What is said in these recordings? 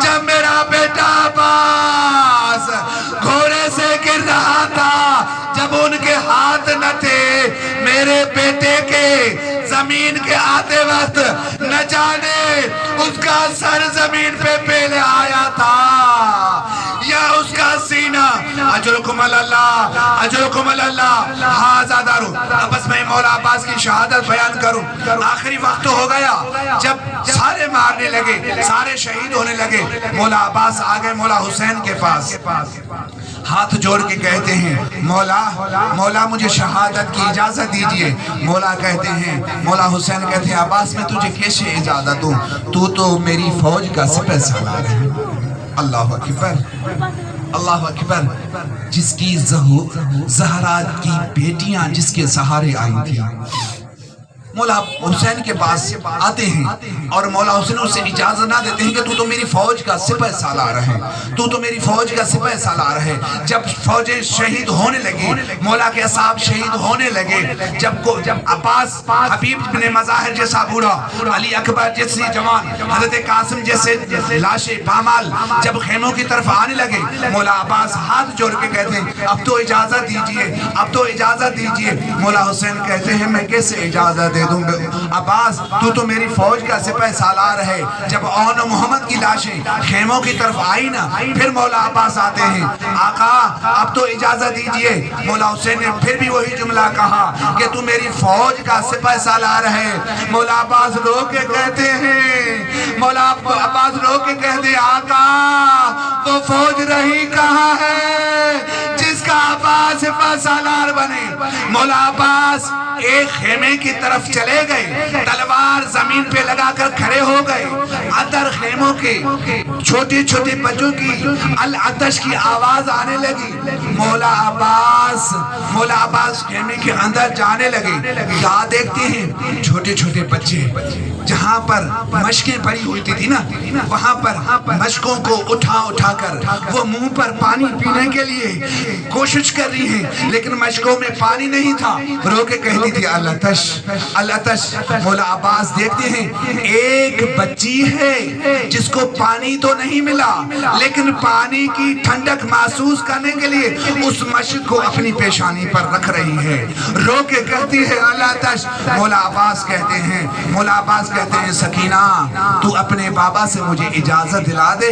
جب میرا بیٹا عباس گھوڑے سے گر رہا تھا، جب ان کے ہاتھ نہ تھے میرے بیٹے کے زمین کے آتے وقت، نہ جانے اس کا سر زمین پہ پہلے آیا تھا یا اس کا سینہ۔ اجرکم اللہ، اجرکم اللہ۔ ہاں آزادارو، اب بس میں مولا عباس کی شہادت بیان کروں۔ آخری وقت ہو گیا جب سارے مارنے لگے، سارے شہید ہونے لگے، مولا عباس آگئے مولا حسین کے پاس، ہاتھ جوڑ کے کہتے ہیں مولا مجھے شہادت کی اجازت دیجئے۔ مولا کہتے ہیں، مولا حسین کہتے ہیں عباس میں تجھے کیسے اجازت دوں، تو میری فوج کا سپہ سالار ہے۔ اللہ اکبر، اللہ اکبر۔ جس کی زہرا کی بیٹیاں جس کے سہارے آئی تھی، مولا حسین کے پاس آتے ہیں اور مولا حسین اسے اجازت نہ دیتے ہیں کہ تو میری فوج کا سپہ سالار ہے، تو میری فوج کا سپہ سالار ہے۔ جب فوجیں شہید ہونے لگی، مولا کے اصحاب شہید ہونے لگے، جب عباس حبیب بن مظاہر جیسا بوڑھا، علی اکبر جیسی جوان، حضرت قاسم جیسے لاشیں پامال جب خیموں کی طرف آنے لگے، مولا عباس ہاتھ جوڑ کے کہتے ہیں اب تو اجازت دیجئے، اب تو اجازت دیجئے۔ مولا حسین کہتے ہیں میں کیسے اجازت دے دوں عباس، تو میری فوج کا سپہ سالار ہے۔ جب اون محمد کی لاشیں خیموں کی طرف آئی نا، پھر مولا عباس آتے ہیں، آقا اب تو اجازت دیجئے۔ مولا حسین نے پھر بھی وہی جملہ کہا کہ تو میری فوج کا سپہ سالار ہے۔ مولا عباس رو کے کہتے ہیں، مولا عباس رو کے کہتے ہیں آقا وہ فوج رہی کہاں ہے جس کا عباس سپہ سالار بنے۔ مولا عباس ایک خیمے کی طرف چلے گئے، تلوار زمین پہ لگا کر کھڑے ہو گئے۔ ادر خیموں کے چھوٹے چھوٹے بچوں کی العطش کی آواز آنے لگی۔ مولا عباس خیمے کے اندر جانے لگے، کیا دیکھتے ہیں چھوٹے چھوٹے بچے، جہاں پر مشکیں پڑی ہوئی تھی نا، وہاں پر مشکوں کو اٹھا کر وہ منہ پر پانی پینے کے لیے کوشش کر رہی ہیں، لیکن مشکوں میں پانی نہیں تھا۔ رو کے کہتی تھی العطش العطش۔ مولا عباس دیکھتے ہیں ایک بچی ہے جس کو پانی تو نہیں ملا، لیکن پانی کی ٹھنڈک محسوس کرنے کے لیے اس مشک کو اپنی پیشانی پر رکھ رہی ہے، رو کے کہتی ہے العطش۔ مولا عباس کہتے ہیں سکینہ تو اپنے بابا سے مجھے اجازت دلا دے،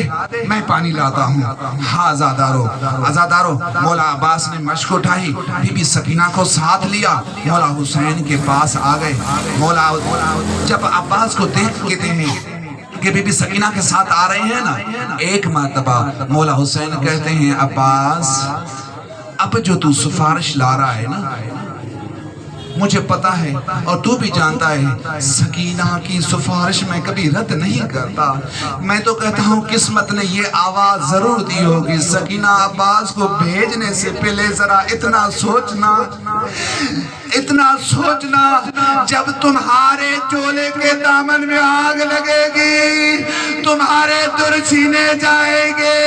میں پانی لاتا ہوں۔ ہاں آزادارو، مولا عباس نے مشک اٹھائی، بی بی سکینہ کو ساتھ لیا، مولا حسین کے پاس آ گئے۔ مولا جب عباس کو دیکھتے ہیں کہ بی بی سکینہ کے ساتھ آ رہے ہیں نا، ایک مرتبہ مولا حسین کہتے ہیں عباس اب جو تو سفارش لا رہا ہے نا، مجھے پتا ہے اور تو بھی جانتا ہے سکینہ کی سفارش میں کبھی رد نہیں کرتا۔ میں تو کہتا ہوں قسمت نے یہ آواز ضرور دی ہوگی، سکینہ عباس کو بھیجنے سے پہلے ذرا اتنا سوچنا جب تمہارے چولے کے دامن میں آگ لگے گی، تمہارے در سینے جائیں گے،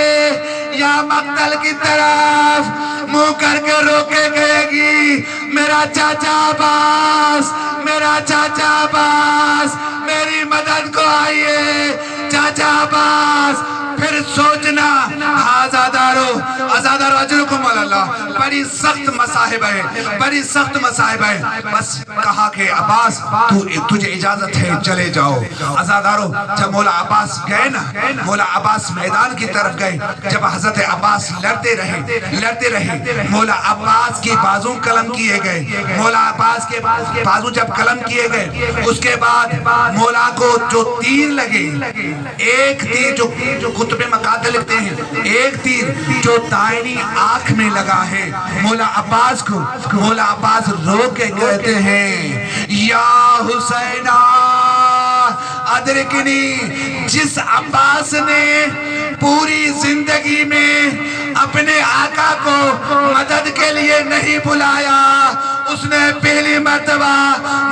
یا مقتل کی طرف منہ کر کے روکے گئے گی میرا چاچا عباس، میری مدد کو آئیے چاچا عباس۔ پھر سوچنا آزادارو اجرکم اللہ، بڑی سخت مصاحب ہے، بس کہا کہ عباس تجھے اجازت ہے چلے جاؤ۔ آزادارو جب مولا عباس گئے نا، مولا عباس میدان کی طرف گئے، جب حضرت عباس لڑتے رہے، مولا عباس کی بازو قلم کیے گئے، مولا عباس کے بازو جب قلم کیے گئے، اس کے بعد مولا کو جو تیر لگے، ایک تیر جو خطبے مقاتل لکھتے ہیں، ایک تیر جو دائنی آنکھ میں لگا ہے مولا عباس کو، مولا عباس رو کے کہتے ہیں یا حسینہ ادرکنی۔ جس عباس نے پوری زندگی میں اپنے آقا کو مدد کے لیے نہیں بلایا، اس نے پہلی مرتبہ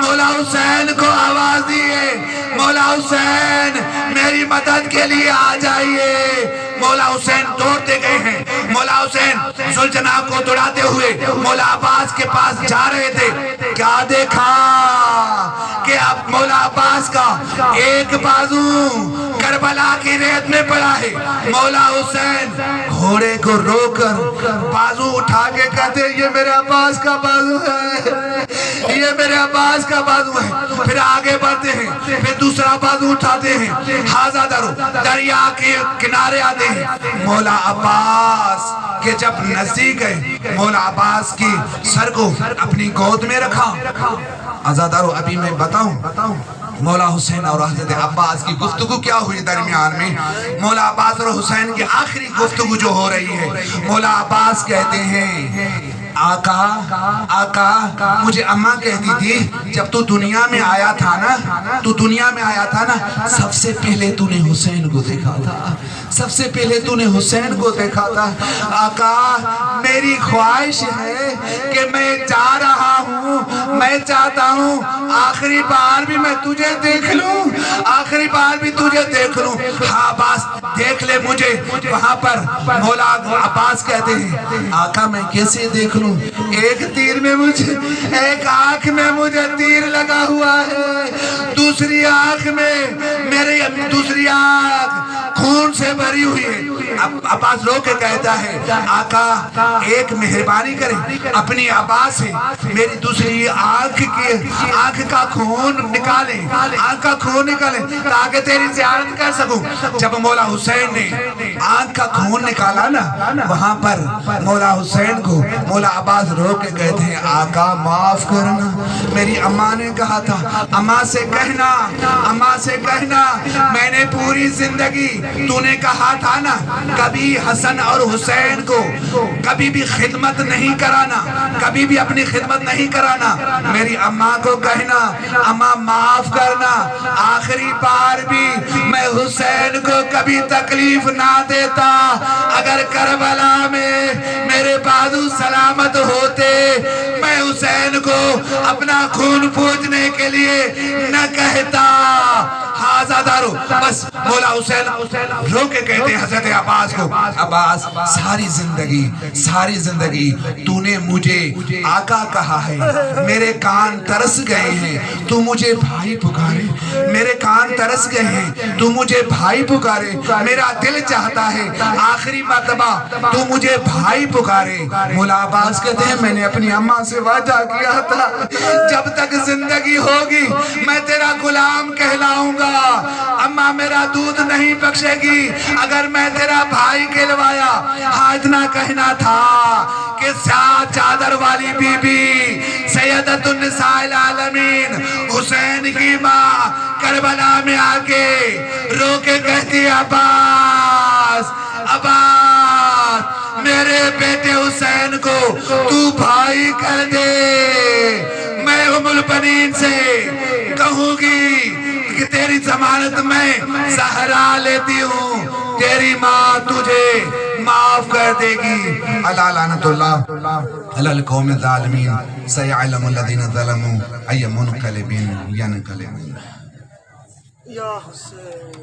مولا حسین کو آواز دی ہے، مولا حسین میری مدد کے لیے آ جائیے۔ مولا حسین دوڑتے گئے ہیں، مولا حسین ذوالجناح کو دوڑاتے ہوئے مولا عباس کے پاس جا رہے تھے، کیا دیکھا کہ اب مولا عباس کا ایک بازو کربلا کی ریت میں پڑا ہے. مولا حسین گھوڑے کو روک کر بازو اٹھا کے کہتے ہیں یہ میرے عباس کا بازو ہے, یہ میرے عباس کا بازو ہے. پھر آگے بڑھتے ہیں, پھر دوسرا بازو اٹھاتے ہیں, ہاضا درو دریا کے کنارے آتے ہیں. مولا عباس کہ جب نزدیک گئے, مولا عباس کی سر کو اپنی گود میں رکھا. عزادارو ابھی میں بتاؤں مولا حسین اور حضرت عباس کی گفتگو کیا ہوئی درمیان میں. مولا عباس اور حسین کی آخری گفتگو جو ہو رہی ہے, مولا عباس کہتے ہیں آقا مجھے اماں کہتی تھی جب تو دنیا میں آیا تھا نا, سب سے پہلے تو نے حسین کو دیکھا تھا, سب سے پہلے تو نے حسین کو دیکھا تھا. آقا میری خواہش ہے کہ میں جا رہا ہوں, میں چاہتا ہوں آخری بار بھی میں تجھے دیکھ لوں, آخری بار بھی تجھے دیکھ لوں. ہاں عباس دیکھ لے مجھے. وہاں پر مولا عباس کہتے ہیں آقا میں کیسے دیکھ لوں, ایک تیر میں مجھے, ایک آنکھ میں مجھے تیر لگا ہوا ہے, دوسری آنکھ میں میری دوسری آنکھ خون سے بھری ہوئی ہے. عباس رو کے کہتا ہے آقا ایک مہربانی کریں, اپنی عباس سے میری دوسری آنکھ کا خون نکالیں, آنکھ کا خون نکالیں تاکہ تیری زیارت کر سکوں. جب مولا حسین نے آنکھ کا خون نکالا نا, وہاں پر مولا حسین کو مولا عباس رو کے کہتے ہیں آقا معاف کرنا, میری اماں نے کہا تھا, اماں سے کہنا میں نے پوری زندگی تو نے کہا تھا نا کبھی حسن اور حسین کو کبھی بھی خدمت نہیں کرانا, کبھی بھی اپنی خدمت نہیں کرانا. میری اماں کو کہنا اماں معاف کرنا, آخری بار بھی میں حسین کو کبھی تکلیف نہ دیتا. اگر کربلا میں میرے بازو سلامت ہوتے میں حسین کو اپنا خون پوجنے کے لیے نہ کہتا. ہاضا دارو بس مولا حسین رو کے کہتے ہیں حضرت عباس کو عباس ساری زندگی تو نے مجھے آقا کہا ہے, میرے کان ترس گئے ہیں تو مجھے بھائی پکارے, میرے کان ترس گئے ہیں تو مجھے بھائی پکارے. میرا دل چاہتا ہے آخری مرتبہ تو مجھے بھائی پکارے. مولا عباس کہتے ہیں میں نے اپنی اماں سے وعدہ کیا تھا جب تک زندگی ہوگی میں تیرا غلام کہلاؤں گا, اماں میرا دودھ نہیں بخشے گی اگر میں تیرا بھائی کہلوایا. ہاں اتنا کہنا تھا کہ سیاہ چادر والی بی بی سیدۃ النساء العالمین حسین کی ماں کربلا میں آکے رو کے کہتی عباس میرے بیٹے حسین کو تو بھائی کر دے. میں ام البنین سے کہوں گی کہ تیری ضمانت میں زہرا لیتی ہوں, تیری ماں تجھے معاف کر دے گی. الا لعنت اللہ علی القوم الظالمین سیعلم الذین ظلموا ای منقلب ینقلبون. یا حسین